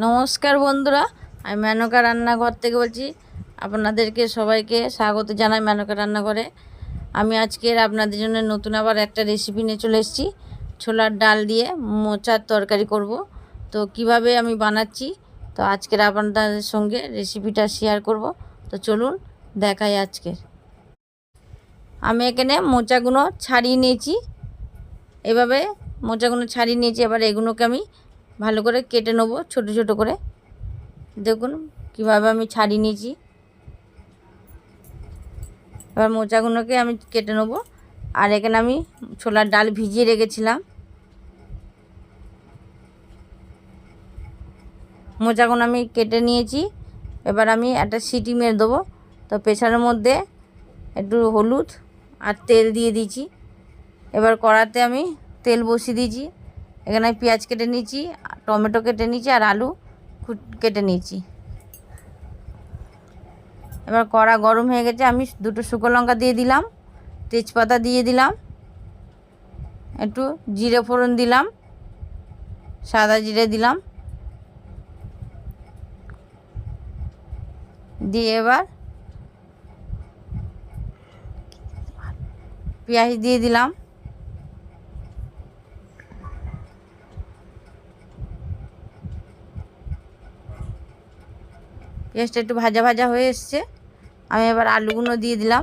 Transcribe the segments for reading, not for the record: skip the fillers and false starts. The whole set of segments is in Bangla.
নমস্কার বন্ধুরা, আমি মেনকা রান্নাঘর থেকে বলছি। আপনাদেরকে সবাইকে স্বাগত জানাই মেনকা রান্নাঘরে। আমি আজকের আপনাদের জন্য নতুন আবার একটা রেসিপি নিয়ে চলে এসেছি। ছোলার ডাল দিয়ে মোচার তরকারি করব। তো কিভাবে আমি বানাচ্ছি তো আজকের আপনাদের সঙ্গে রেসিপিটা শেয়ার করব। তো চলুন দেখাই আজকের। আমি এখানে মোচাগুলো ছাড়িয়ে নিয়েছি, এভাবে মোচাগুলো ছাড়িয়ে নিয়েছি। এবার এগুলোকে আমি ভালো করে কেটে নেবো ছোট ছোট করে। দেখুন কিভাবে আমি ছাড়িয়ে নিয়েছি। এবার মোচাগুলোকে আমি কেটে নেবো। আর এখানে আমি ছোলার ডাল ভিজিয়ে রেখেছিলাম। মোচাগুলো আমি কেটে নিয়েছি। এবার আমি একটা সিটি মেরে দেবো। তো প্রেসারের মধ্যে একটু হলুদ আর তেল দিয়ে দিয়েছি। এবার কড়াতে আমি তেল বসিয়ে দিয়েছি। এখানে আমি পেঁয়াজ কেটে নিয়েছি, টমেটো কেটে নিয়েছি আর আলু কেটে নিয়েছি। এবার কড়া গরম হয়ে গেছে, আমি দুটো শুকনো লঙ্কা দিয়ে দিলাম, তেজপাতা দিয়ে দিলাম, একটু জিরে ফোড়ন দিলাম, সাদা জিরে দিলাম, দিয়ে এবার পেঁয়াজ দিয়ে দিলাম। পেঁয়াজটা একটু ভাজা ভাজা হয়ে এসছে। আমি এবার আলুগুলো দিয়ে দিলাম,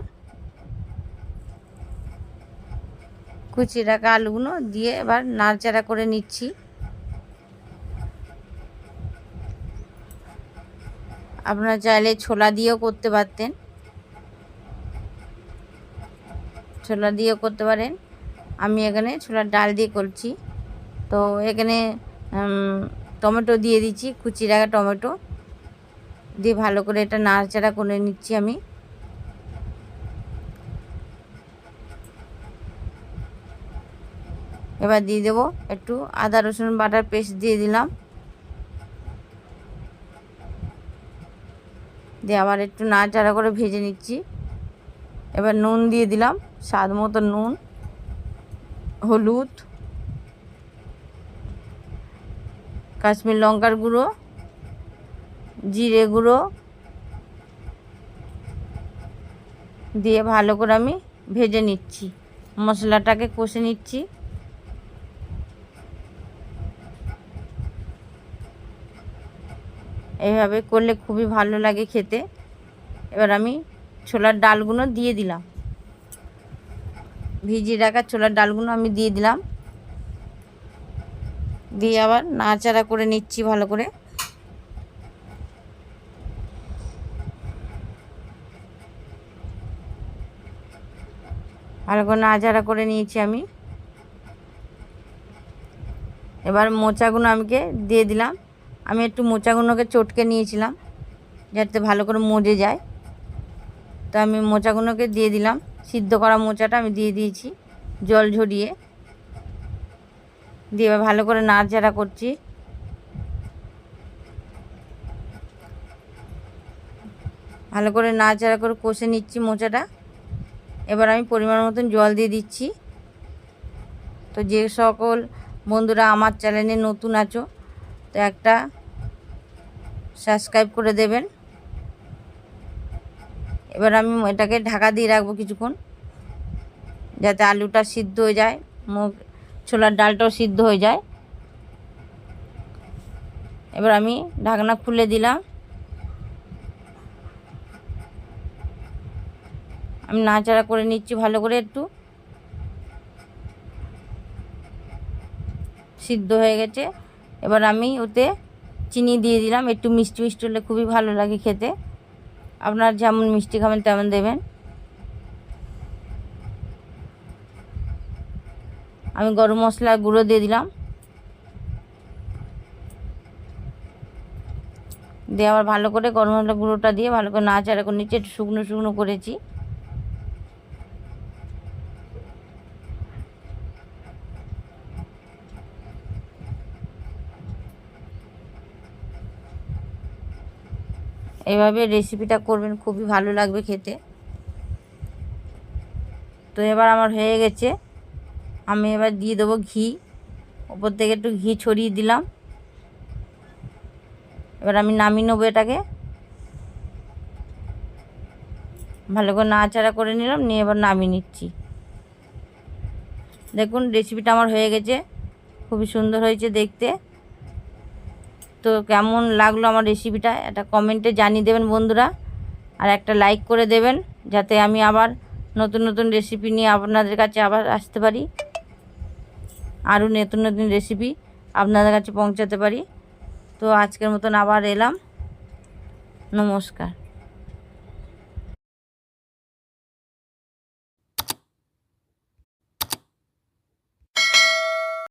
কুচিয়ে রাখা আলুগুলো দিয়ে এবার নাড়াচাড়া করে নিচ্ছি। আপনারা চাইলে ছোলা দিয়েও করতে পারতেন, ছোলা দিয়েও করতে পারেন। আমি এখানে ছোলার ডাল দিয়ে করছি। তো এখানে টমেটো দিয়ে দিচ্ছি, কুচিয়ে রাখা টমেটো দিয়ে ভালো করে এটা নাড়াচাড়া করে নিচ্ছি আমি। এবার দিয়ে দেবো একটু আদা রসুন বাটার পেস্ট দিয়ে দিলাম, দিয়ে আবার একটু নাড়াচাড়া করে ভেজে নিচ্ছি। এবার নুন দিয়ে দিলাম, স্বাদ মতো নুন, হলুদ, কাশ্মীর লঙ্কার গুঁড়ো, জিরে গুঁড়ো দিয়ে ভালো করে আমি ভেজে নিচ্ছি, মশলাটাকে কষে নিচ্ছি। এইভাবে করলে খুবই ভালো লাগে খেতে। এবার আমি ছোলার ডালগুলো দিয়ে দিলাম, ভিজিয়ে রাখা ছোলার ডালগুলো আমি দিয়ে দিলাম, দিয়ে আবার নাড়াচাড়া করে নিচ্ছি ভালো করে। ভালো করে নাড়াচাড়া করে নিয়েছি আমি। এবার মোচাগুলো আমাকে দিয়ে দিলাম। আমি একটু মোচাগুলোকে চটকে নিয়েছিলাম যাতে ভালো করে মজে যায়। তো আমি মোচাগুলোকে দিয়ে দিলাম, সিদ্ধ করা মোচাটা আমি দিয়ে দিয়েছি জল ঝরিয়ে। দিয়ে এবার ভালো করে নাড়াচাড়া করছি। ভালো করে নাড়াচাড়া করে কষে নিচ্ছি মোচাটা। এবার আমি পরিমাণ মতন জল দিয়ে দিচ্ছি। তো যে সকল বন্ধুরা আমার চ্যানেলে নতুন আছো তো একটা সাবস্ক্রাইব করে দেবেন। এবার আমি এটাকে ঢাকা দিয়ে রাখবো কিছুক্ষণ, যাতে আলুটা সিদ্ধ হয়ে যায়, ছোলার ডালটাও সিদ্ধ হয়ে যায়। এবার আমি ঢাকনা খুলে দিলাম। আমি নাড়াচাড়া করে নিচ্ছি ভালো করে, একটু সিদ্ধ হয়ে গেছে। এবার আমি ওতে চিনি দিয়ে দিলাম, একটু মিষ্টি মিষ্টি হলে খুবই ভালো লাগে খেতে। আপনার যেমন মিষ্টি খাবেন তেমন দেবেন। আমি গরম মশলার গুঁড়ো দিয়ে দিলাম, দিয়ে আবার ভালো করে গরম মশলার গুঁড়োটা দিয়ে ভালো করে নাড়াচাড়া করে নিচ্ছি। একটু শুকনো শুকনো করেছি। এইভাবে রেসিপিটা করবেন, খুবই ভালো লাগবে খেতে। তো এবার আমার হয়ে গেছে। আমি এবার দিয়ে দেবো ঘি, ওপর থেকে একটু ঘি ছড়িয়ে দিলাম। এবার আমি নামিয়ে নেবো এটাকে। ভালো করে নাড়াচাড়া করে নিলাম, নিয়ে এবার নামিয়ে নিচ্ছি। দেখুন রেসিপিটা আমার হয়ে গেছে, খুবই সুন্দর হয়েছে দেখতে। তো কেমন লাগলো আমার রেসিপিটা এটা কমেন্টে জানিয়ে দেবেন বন্ধুরা, আর একটা লাইক করে দেবেন যাতে আমি আবার নতুন নতুন রেসিপি নিয়ে আপনাদের কাছে আবার আসতে পারি, আরও নতুন নতুন রেসিপি আপনাদের কাছে পৌঁছাতে পারি। তো আজকের মতন আবার এলাম, নমস্কার।